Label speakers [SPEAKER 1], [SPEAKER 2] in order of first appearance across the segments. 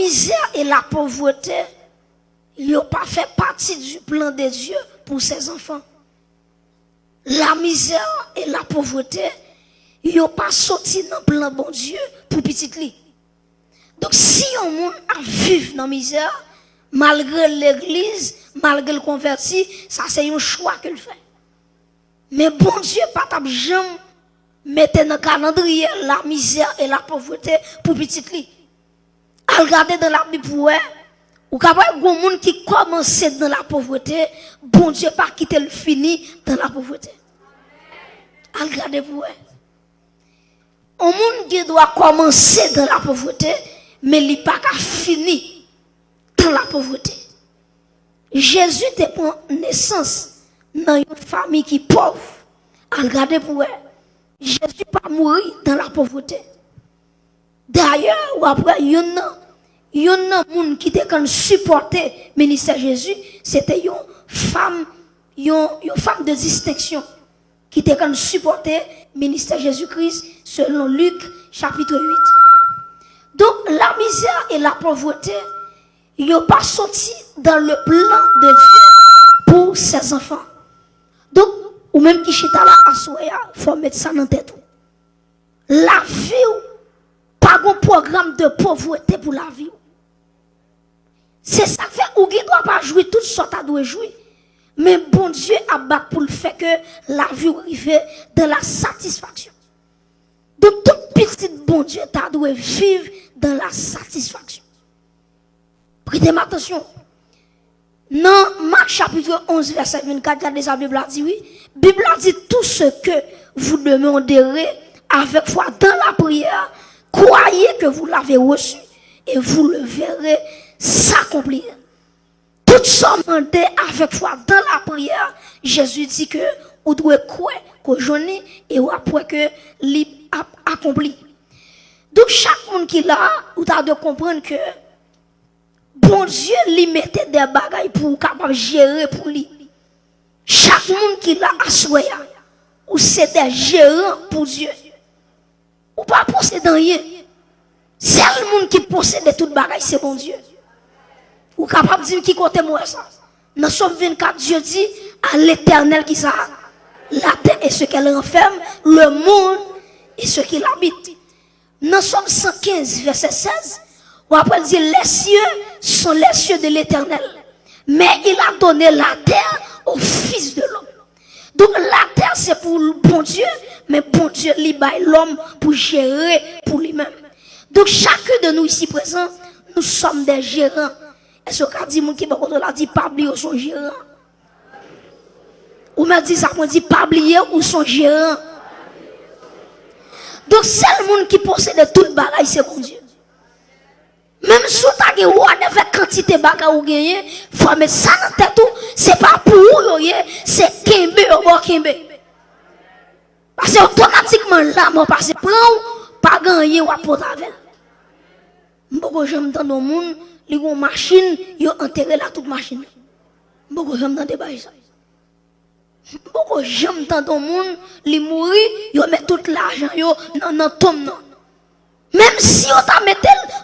[SPEAKER 1] misère et la pauvreté, ils n'ont pas fait partie du plan de Dieu pour ses enfants. La misère et la pauvreté, ils n'ont pas sorti dans le plan bon Dieu pour petit li. Donc si on monde a vivre dans la misère, malgré l'église, malgré le converti, ça c'est un choix qu'il fait. Mais bon Dieu, pas jamais mettre dans le calendrier la misère et la pauvreté pour petit li. À regarder dans la Bible pour ou capable de monde qui commence dans la pauvreté, bon Dieu pas quitter le fini dans la pauvreté. À regarder pour un monde qui doit commencer dans la pauvreté, mais il n'est pas qu'à finir dans la pauvreté. Jésus te prend naissance dans une famille qui est pauvre. À regarder pour Jésus pas mourir dans la pauvreté. D'ailleurs, ou après, il y a un monde qui était quand supporter le ministère Jésus, c'était une femme de distinction qui était quand supporter le ministère Jésus-Christ selon Luc chapitre 8. Donc la misère et la pauvreté, ils n'ont pas sorti dans le plan de Dieu pour ses enfants. Donc, ou même qui chita là à soya, il faut mettre ça dans la tête. La vie, pas un programme de pauvreté pour la vie. C'est ça fait ou qui ne doit pas jouer tout ce que doit jouer. Mais bon Dieu a battu pour le fait que la vie arrive dans la satisfaction. Donc tout petit bon Dieu t'a doit vivre dans la satisfaction. Prêtez attention. Dans Marc chapitre 11 verset 24, regardez la Bible a dit oui. Bible a dit tout ce que vous demanderez avec foi dans la prière, croyez que vous l'avez reçu et vous le verrez s'accomplir. Tout ça demandé avec foi dans la prière, Jésus dit que vous devez croire que j'en et après que l'a accompli. Donc chaque monde qui là, vous avez de comprendre que bon Dieu lui mettait des bagailles pour capable gérer pour lui. Chaque monde qui l'a assoya, ou c'est des gérants pour Dieu. Ou pas posséder rien. C'est le monde qui possède toute bagaille, c'est bon Dieu. Ou capable de dire qui côté moi ça. Dans Somme 24, Dieu dit à l'Éternel qui ça, la terre et ce qu'elle renferme, le monde et ce qu'il habite. Dans Somme 115, verset 16, ou après il dit les cieux sont les cieux de l'Éternel, mais il a donné la terre au Fils de l'homme. Donc la terre c'est pour le bon Dieu, mais bon Dieu libère l'homme pour gérer pour lui-même. Donc chacun de nous ici présents, nous sommes des gérants. Est-ce qu'on dit mon qui l'a dit pas oublier son gérant? Ou m'a dit ça qu'on dit pas oublier ou son gérant. Donc c'est le monde qui possède toute bagaille c'est bon Dieu. Même si tu as une quantité de bagages ou gagné, il faut mettre ça dans la tête. Ce n'est pas pour vous, c'est Kembe ou pas Kembe. Parce que automatiquement, là, moi, parce que pas gagné ou pas porter avec. Beaucoup j'aime dans le monde, les gens machine, ils ont enterré la toute machine. Beaucoup j'aime dans des bails. Beaucoup j'aime dans le monde, les mourir, ils mettent tout l'argent dans tombe. Même si on t'a mis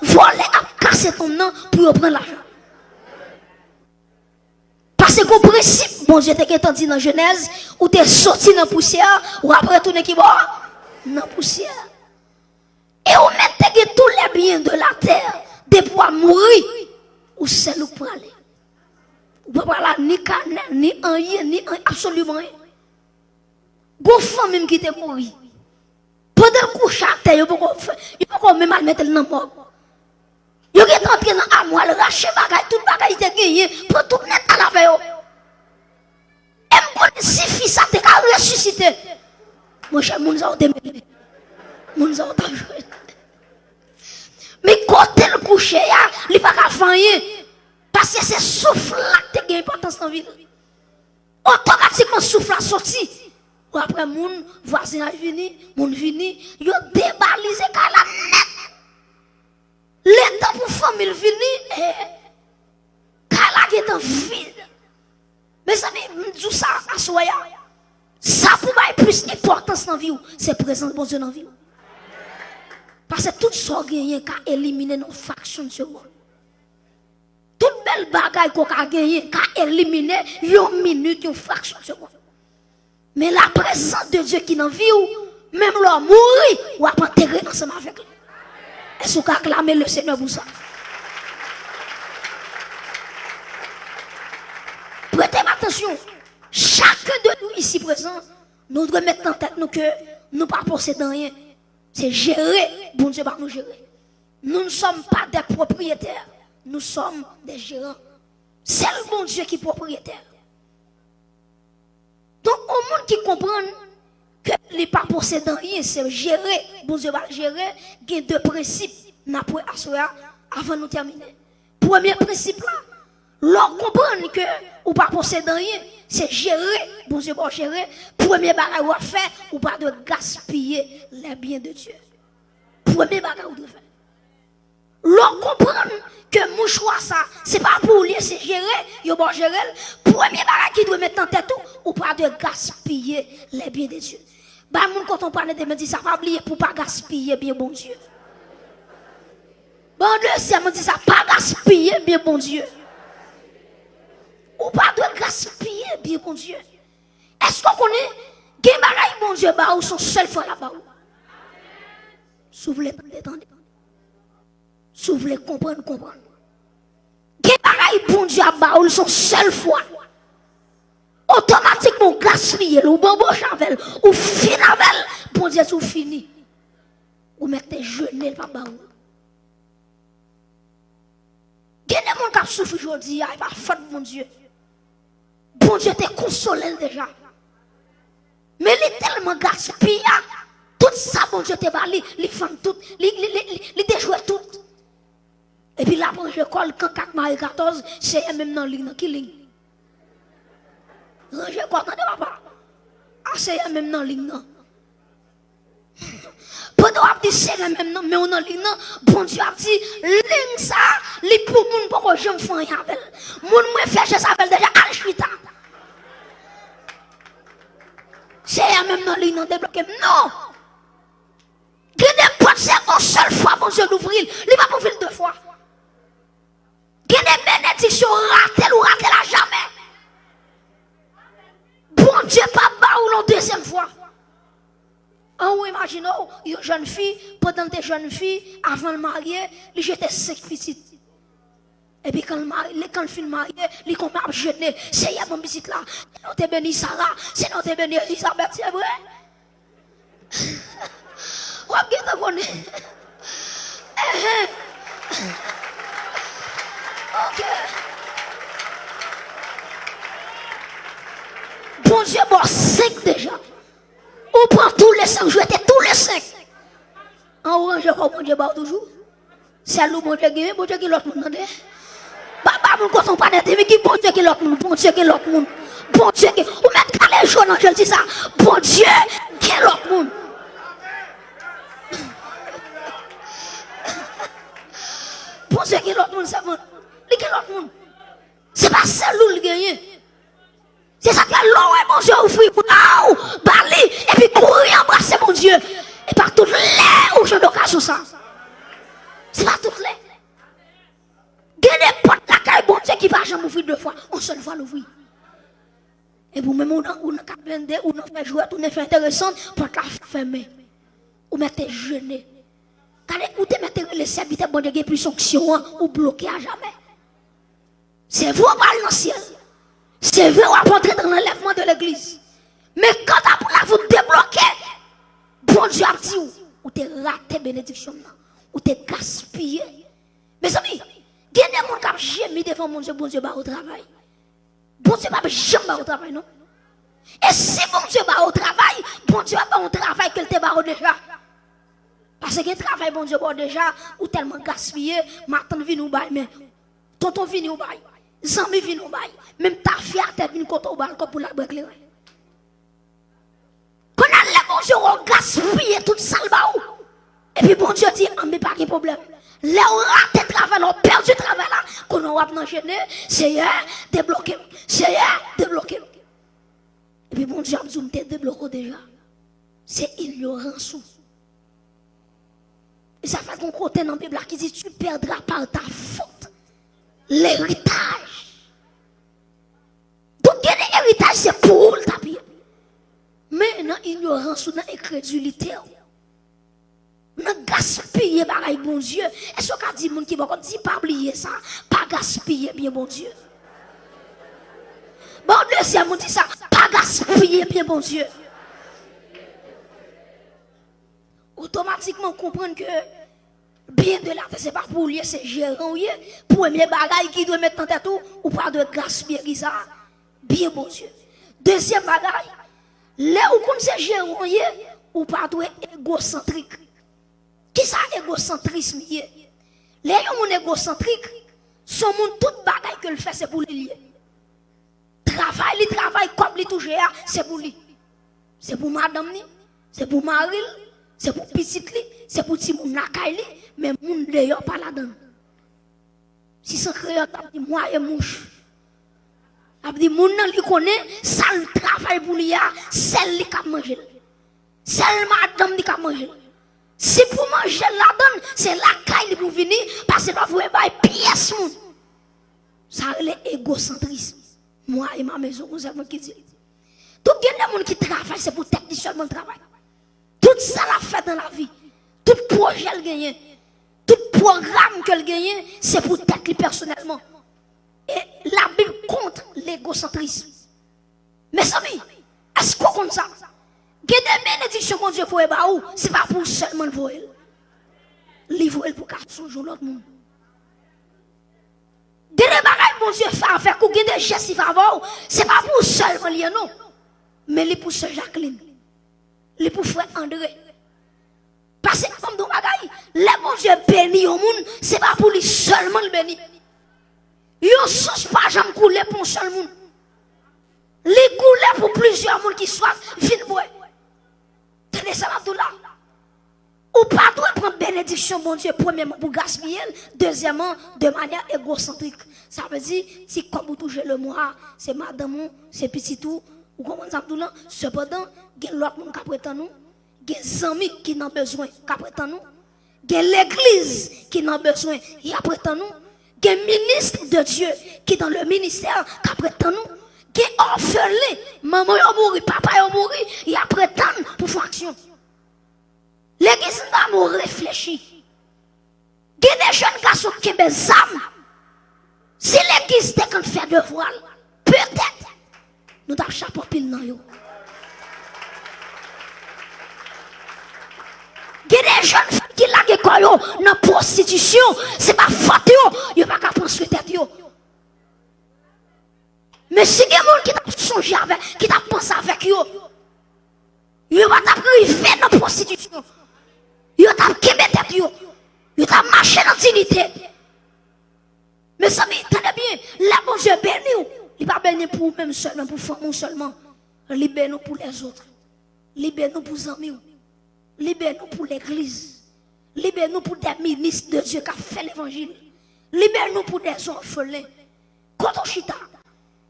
[SPEAKER 1] voler à casser ton nom pour prendre l'argent. Parce qu'au principe, bon Dieu t'a dit dans Genèse, où t'es sorti dans la poussière, ou après tout qui va dans la poussière. Et on met tous les biens de la terre, de pouvoir mourir, ou c'est nous pour aller. Ou pas là, ni canne, ni rien, ni absolument rien. Gon femme même qui t'est mouru. Pendant le couche à terre, il ne peut pas même mettre le nom. Il est entré dans l'armoire, il rache bagaille, tout bagaille il est gagné, pour tout net à la veille. Et si fils ça te ressuscité. Mon cher, mon zao démêlé. Mon zao t'a joué. Mais quand le coucher, il ne peut pas faire rien. Parce que c'est souffle là qui a une importance dans la vie. Automatiquement, souffle a sorti. Ou après, mon voisin est venu, mon vini, il a débalisé la net. L'état pour famille vini, Kala est en vide. Mais ça veut dire ça à soya. Ça pour avoir plus d'importance dans la vie, c'est présent bon Dieu dans la vie. Parce que tout ça gagne qu'à éliminer nos factions de ce monde. belle bagaille qu'on a gagné, qu'a éliminé, une minute, une fraction de seconde. Mais la présence de Dieu qui est dans la vie, même l'homme mourir, ou à enterrer ensemble avec lui. Est-ce qu'on acclame le Seigneur pour ça? Prêtez attention. Chacun de nous ici présent, nous devons mettre en tête nous que nous ne pas posséder rien. C'est gérer, bon Dieu va nous gérer. Nous ne sommes pas des propriétaires, nous sommes des gérants. C'est le bon Dieu qui est propriétaire. Donc, au monde qui comprend que les pas posséder rien, c'est gérer, bon Dieu va gérer, il y a deux principes avant de nous terminer. Premier principe là, l'on comprend que ou pas posséder rien, c'est gérer, bon Dieu va gérer. Premier bagage à faire, ou pas de gaspiller les biens de Dieu. Premier bagage à faire. L'on comprend que mon choix ça, c'est pas pour lui, c'est gérer, il va gérer. Premier bagage qui doit mettre en tête ou pas de gaspiller les biens de Dieu. Bah, quand on parle de me dit ça, pas oublier pour pas gaspiller bien bon Dieu. Bon deuxième, on dit ça, pas gaspiller bien bon Dieu. Ou pas de gaspiller bien bon Dieu. Est-ce qu'on connaît, que bagaille bon Dieu, bah, ou son seul fois là-bas. Si vous voulez détendre. Si vous voulez comprendre. Que bagaille bon Dieu, bah, ou son seul fois. Automatiquement gaspiller, ou bon chavel, ou finavel, bon Dieu, tout fini. Ou mettez jeûner par bas. Il y a des gens qui souffrent aujourd'hui, il pas faute mon Dieu. Bon Dieu te consolé déjà. Mais il est tellement gaspillé. Tout ça, bon Dieu te bali, il fait tout, il déjoue tout. Et puis là, quand je colle, quand 4 Marie 14, c'est même dans ligne, qui ligne? Je crois que papa. Ah, c'est même dans ligne. Pendant que c'est même non, mais on a ligne, bon Dieu a dit, ligne ça, les pour moun pour que je me fasse un appel. Moun me fait, je s'appelle déjà Alchita. C'est même dans ligne, débloqué. Non! Il n'y a pas une seule fois, bon Dieu l'ouvrir, il va pas ouvrir 2 fois. Il y a des bénédictions ratées ou ratées là jamais. Bon Dieu, pas bas ou la deuxième fois. En haut, imaginez, une jeune fille, pendant des jeunes filles, avant de marier, elle jetait 5 petites. Et puis quand le film marié, il commence à jeûner. C'est y a mon petite là. C'est notre béni Sarah, c'est notre béni Elisabeth, c'est vrai? Regardez, ok. Bon Dieu, bon 5 déjà. On prend tous les 5, je étais tous les 5. En orange, comme bon Dieu, toujours. C'est le bon Dieu qui est, bon Dieu qui est l'autre monde. Papa, mon quand on parle de mais qui bon Dieu qui est l'autre monde, bon Dieu qui est l'autre monde. Bon Dieu qui est, ou mettre les jaunes, je dis ça. Bon Dieu qui est l'autre monde. Bon Dieu qui est l'autre monde, c'est bon. Qui est l'autre monde. C'est pas celle-là qui gagne. C'est ça que l'eau est mon Dieu ouvrir pour nous, parler, et puis courir embrasser mon Dieu. Et par toutes les où je d'occasion ça. C'est pas toutes les. Il y a des portes là qui bon Dieu qui va jamais ouvrir 2 fois, une seule fois l'ouvrir. Et vous même on a blindé, on a fait jouer, on a fait intéressant, porte la fermée. Ou mettez jeûner. Quand écoutez, mettez les serviteurs, bon Dieu qui plus sanction ou bloqué à jamais. C'est vous qui dans le ciel. C'est vrai, on va entrer dans l'enlèvement de l'église. Mais quand après vous débloquez, bon Dieu a dit, ou t'es raté bénédiction, ou t'es gaspillé. Mes amis, il y a des gens qui ont jamais devant mon Dieu, bon Dieu va au travail. Bon Dieu va jamais au travail, non? Et si bon Dieu va au travail, bon Dieu va au travail qu'il te va déjà. Parce que le travail, bon Dieu va déjà, ou tellement gaspillé, maintenant vient nous bailler, mais tonton vient nous bailler. Zami vient nous bailler. Même ta fierté vient côté au balcon pour la brique. Quand on a le bon Dieu, on gaspille tout ça le bas. Et puis bon Dieu dit, mais pas de problème. Là on rate le travail, on perd du travail là. Quand on va enchaîner, c'est débloqué. C'est débloqué. Et puis bon Dieu a dit, t'es débloqué déjà. C'est ignorance. Et ça fait qu'on côté dans la Bible qui dit, tu perdras par ta faute. l'héritage. Donc, l'héritage, c'est pour le tapis. Mais dans l'ignorance ou dans l'incrédulité, dans gaspiller pareil, bon Dieu. Est-ce qu'on dit moun qui va dire pas oublier ça, pas gaspiller bien bon Dieu. Bon deuxième on dit ça, pas gaspiller bien bon Dieu. Automatiquement comprendre que bien de la terre c'est pas pour lui, c'est gérant lui. Premier bagage qui doit mettre en tête ou pas de gaspiller ça, bien bon Dieu. Deuxième bagage, là où comme c'est gérant ou pas de égocentrique. Qui ça égocentrisme y est? Les gens égocentriques, son monde tout bagaille que le fait c'est pour lui. Travail comme lui touche c'est pour lui. C'est pour madame ni, c'est pour Maril, c'est pour petite li, c'est pour ti moun nakay li, mais moun d'ailleurs pas là-dedans. Si c'est créole t'a dit moi et mouche. A dit moun nan li connaît ça le travail pour lui celle li ka manger. Celle madame li ka manger. Si pour manger la donne, c'est la caille pour venir, parce que vous avez des pièces. Ça, c'est l'égocentrisme. Moi et ma maison, vous savez qui dit. Tout le monde qui travaille, c'est pour tête seulement travail. Tout ça l'a fait dans la vie. Tout projet qu'elle gagne, tout programme qu'elle gagne, c'est pour tête personnellement. Et la Bible contre l'égocentrisme. Mes amis, est-ce qu'on compte ça? Que des bénédictions, mon Dieu, pour vous, c'est pas pour seulement vous. Livrer pour 400 jours l'autre monde. Des bagages, mon Dieu, faire que des gestes, c'est pas pour seulement lui, non. Mais les pour Sœur Jacqueline. Les pour frère André. Parce que comme dans bagages, les mon Dieu béni au monde, c'est pas pour lui seulement le béni. Yo sous pas jamais couler pour un seul monde. Les couler pour plusieurs monde qui soient fin boy. Tenez ça là. Ou pas doit prendre bénédiction, bon Dieu, premièrement pour gaspiller, deuxièmement de manière égocentrique. Ça veut dire, si comme vous touchez le moi, c'est madame, c'est petit tout, ou comment ça tout là, cependant, il y a l'autre monde qui prétend nous, il y a des amis qui n'ont besoin, qui prétend nous, il y a l'église qui n'a besoin, il y a prétend nous, il y a ministre de Dieu qui est dans le ministère, qui prétend nous, il y a orphelin, maman est mourir, papa est mourir, il y a prétend pour faire action. L'église n'a pas réfléchi. Il y a des jeunes garçons qui ont des âmes. Si l'église était quand fait de voile, peut-être nous avons chapeau pile dans yo. Il y a des jeunes femmes qui laguent quoi yo dans la prostitution, c'est pas faute yo, yo pas qu'à prendre sur tête yo. Mais si il y a des gens qui t'a songé avec, qui t'a pensé avec yo, yo va t'arriver dans la prostitution. Yo t'a kébé tête yo. Yo t'a marché dans dignité. Mais ça tenez bien, la bon Dieu béni. Il pas béni pour même seulement pour famille seulement. Il béni pour les autres. Il béni pour les amis. Il béni pour l'église. Il béni pour des ministres de Dieu qui ont fait l'évangile. Il béni pour des orphelins. Quand on chita,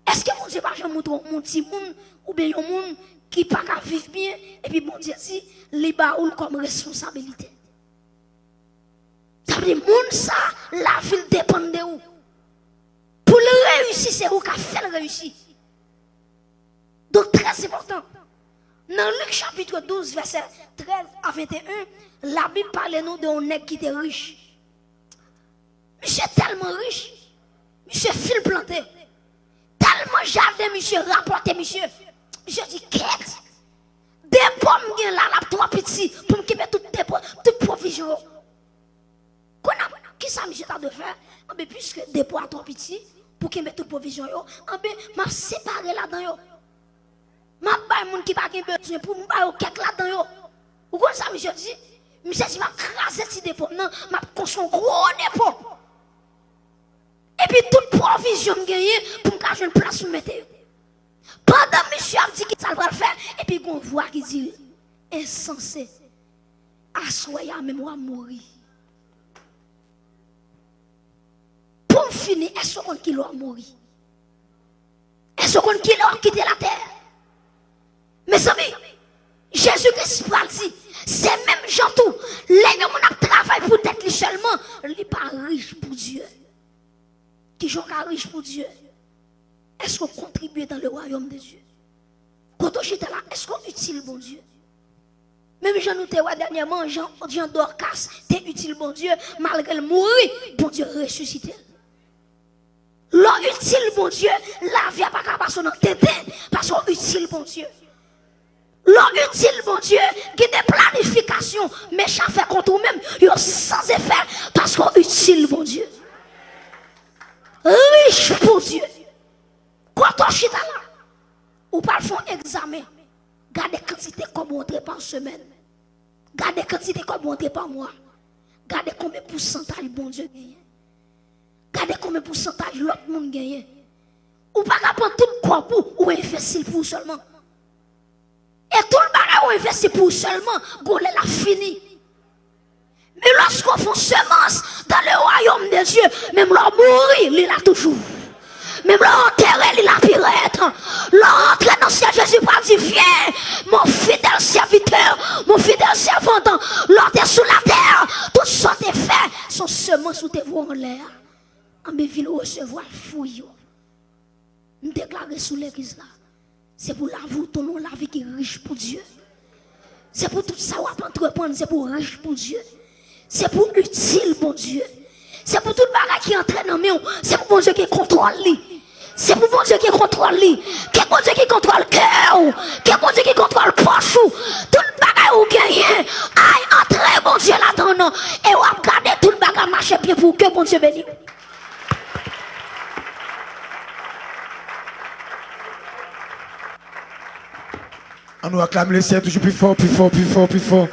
[SPEAKER 1] est-ce que mon Dieu va jamais montrer mon petit monde ou bien un monde qui pas qu'à vivre bien et puis mon Dieu dit les baoul comme responsabilité. Ça veut dire monde ça la ville dépend de où. Pour le réussir c'est où qu'a fait le réussir. Donc très important. Dans Luc chapitre 12 verset 13 à 21, la Bible parle nous d'un nègre qui était riche. Monsieur tellement riche, monsieur fil planté. Tellement jardin monsieur rapporté monsieur. Je dis, qu'est-ce? Des pommes qui là, trois petits, pour me mettre toutes provisions. Qui ça, monsieur, t'a de faire? Puisque des poids à trois petits, pour qu'il mette toutes provisions, m'a séparé là-dedans. M'a pas de monde qui n'a pas besoin pour me faire quelque là-dedans. Ou quoi ça, monsieur dit? Monsieur, si m'a crasé ces des pommes, m'a construit un gros dépôt. Et puis, toute provision que j'ai pour me cacher une place où mettre. Pendant monsieur a dit qu'il ça va faire, et puis on voit qui dit insensé. Assoya même ou à mourir. Pour finir, est-ce qu'on qui l'a mourir? Est-ce qu'on qui l'a quitté la terre? Mes amis, Jésus-Christ dit, c'est même gens tout. Les gens qui travaillent pour être seulement, ils ne sont pas riches pour Dieu. qui sont riches pour Dieu, est-ce qu'on contribue dans le royaume de Dieu? Quand on est là, est-ce qu'on est utile, bon Dieu? Même Jean nous dernièrement, Jean Dorcas, t'es utile, bon Dieu, malgré le mourir, bon Dieu ressuscité. L'homme utile, bon Dieu, la vie n'a pas qu'à passer dans tête, parce qu'on utile, bon Dieu. L'homme utile, bon Dieu, qui a des planifications, mais ça fait contre nous-mêmes, il sans effet, parce qu'on utile, bon Dieu. Riche pour Dieu. Quand on chita là, ou pas font examen, gardez quantité comme montré par semaine, gardez quantité comme montré par mois, gardez combien de pourcentage bon Dieu gagne, gardez combien de pourcentage l'autre monde gagne. Ou pas qu'à prendre tout quoi pour ou investir pour seulement. Et tout le bagage ou investir pour seulement, gole la fini. Mais lorsqu'on fait semence dans le royaume de Dieu, même l'homme mourir, il a toujours. Même l'enterrer, il a pirate. L'entrer dans le ciel, Jésus pas dit, viens, mon fidèle serviteur, mon fidèle servant, l'enterrer sous la terre. Tout ça t'est fait, son semence ou tes voix en l'air. En mes villes, recevoir fouille. Nous déclarer sous l'église là. C'est pour la vie, ton nom, la vie qui est riche pour Dieu. C'est pour tout ça, on va entreprendre, c'est pour riche pour Dieu. C'est pour utile pour Dieu. C'est pour tout le bagage qui entraîne en nous. C'est pour bon Dieu qui contrôle lui. C'est pour bon Dieu qui contrôle lui. C'est bon Dieu qui contrôle le cœur. C'est bon Dieu qui contrôle le poche. Tout le bagage où gagne. Aïe, entrez bon Dieu là-dedans. Et on va regarder tout le bagage marcher bien pour que bon Dieu bénisse.
[SPEAKER 2] On nous acclame le ciel toujours plus fort, plus fort, plus fort, plus fort.